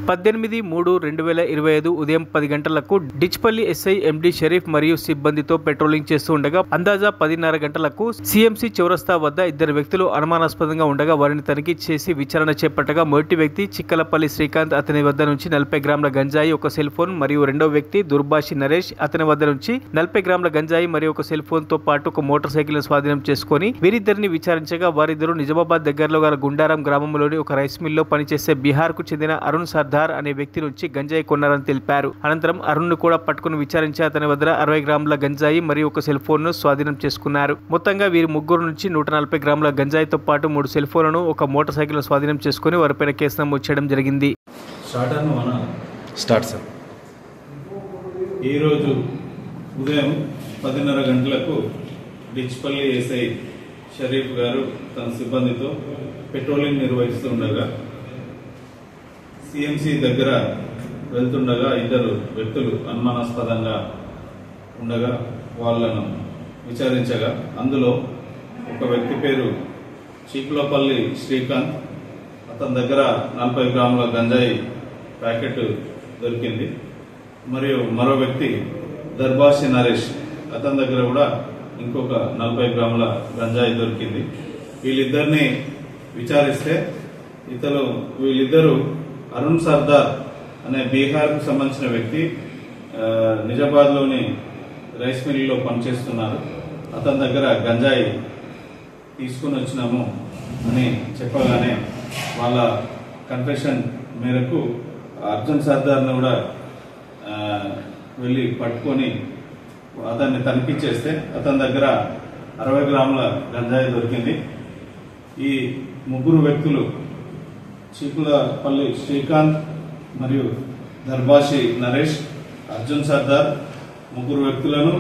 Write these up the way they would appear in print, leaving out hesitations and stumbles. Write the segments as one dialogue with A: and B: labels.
A: 18/3/2025 ఉదయం 10 గంటలకు డిచ్పల్లి ఎస్ఐ ఎండి షరీఫ్ మరియు సిబ్బందితో పెట్రోలింగ్ చేస్తూ ఉండగా అందాజా 10:30 గంటలకు సిఎంసి చౌరస్తా వద్ద ఇద్దరు వ్యక్తులు అనుమానాస్పదంగా ఉండగా వారిని తనిఖీ చేసి విచారణ చేపట్టగా మొదటి వ్యక్తి చిక్కలపల్లి శ్రీకాంత్ అతని వద్ద నుంచి 40 గ్రాముల గంజాయి, ఒక సెల్ ఫోన్ మరియు రెండో వ్యక్తి దుర్భాషి నరేష్ అతని వద్ద నుంచి 40 గ్రాముల గంజాయి మరియు ఒక సెల్ ఫోన్ తో పాటు ఒక మోటార్ సైకిల్ స్వాధీనం చేసుకుని వీరిద్దరిని విచారించగా వారిద్దరూ నిజామాబాద్ దగ్గరలో గల గుండారం గ్రామంలోని ఒక రైస్ మిల్లో పనిచేసే బీహార్ కు చెందిన అరుణ్ సర్దార్ అనే వ్యక్తి నుంచి గంజాయి కొన్నారని తెలిపారు. అనంతరం అరుణ్ ను కూడా పట్టుకుని విచారించి అతని వద్ద 60 గ్రాముల గంజాయి మరియు ఒక సెల్ ఫోన్ ను స్వాధీనం చేసుకున్నారు. మొత్తంగా వీరి ముగ్గురు నుంచి 140 గ్రాముల గంజాయితో పాటు 3 సెల్ ఫోన్లను, ఒక మోటార్ సైకిల్ స్వాధీనం చేసుకుని వారిపైన కేసు నమోదు చేయడం జరిగింది.
B: ఈరోజు ఉదయం 10:30 గంటలకు డిచ్పల్లి ఎస్ఐ షరీఫ్ గారు తన సిబ్బందితో పెట్రోలింగ్ నిర్వహిస్తుండగా సిఎంసి దగ్గర వెళ్తుండగా ఇద్దరు వ్యక్తులు అనుమానాస్పదంగా ఉండగా వాళ్ళను విచారించగా అందులో ఒక వ్యక్తి పేరు చిక్కులపల్లి శ్రీకాంత్, అతని దగ్గర 40 గ్రాముల గంజాయి ప్యాకెట్ దొరికింది. మరియు మరో వ్యక్తి దర్భాషి నరేష్, అతని దగ్గర కూడా ఇంకొక 40 గ్రాముల గంజాయి దొరికింది. వీళ్ళిద్దరిని విచారిస్తే వీళ్ళిద్దరూ అరుణ్ సర్దార్ అనే బీహార్కు సంబంధించిన వ్యక్తి నిజామాబాద్ లోని రైస్ మిల్లో పనిచేస్తున్నారు. అతని దగ్గర గంజాయి తీసుకుని వచ్చినాము అని చెప్పగానే వాళ్ళ కన్ఫెషన్ మేరకు అర్జున్ సర్దార్ను కూడా వెళ్ళి పట్టుకొని అతన్ని తనిఖీ చేస్తే అతని దగ్గర 60 గ్రాముల గంజాయి దొరికింది. ఈ ముగ్గురు వ్యక్తులు చిక్కులపల్లి శ్రీకాంత్ మరియు దర్భాషి నరేష్, అర్జున్ సర్దార్ ముగ్గురు వ్యక్తులను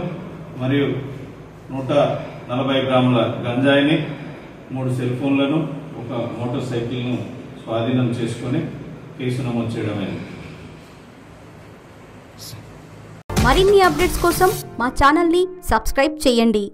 B: మరియు 140 గ్రాముల గంజాయిని, 3 సెల్ ఫోన్లను, ఒక మోటార్ సైకిల్ ను స్వాధీనం చేసుకుని కేసు నమోదు చేయడమైంది.
C: మరిన్ని అప్డేట్స్ కోసం మా ఛానల్ ని సబ్స్క్రైబ్ చేయండి.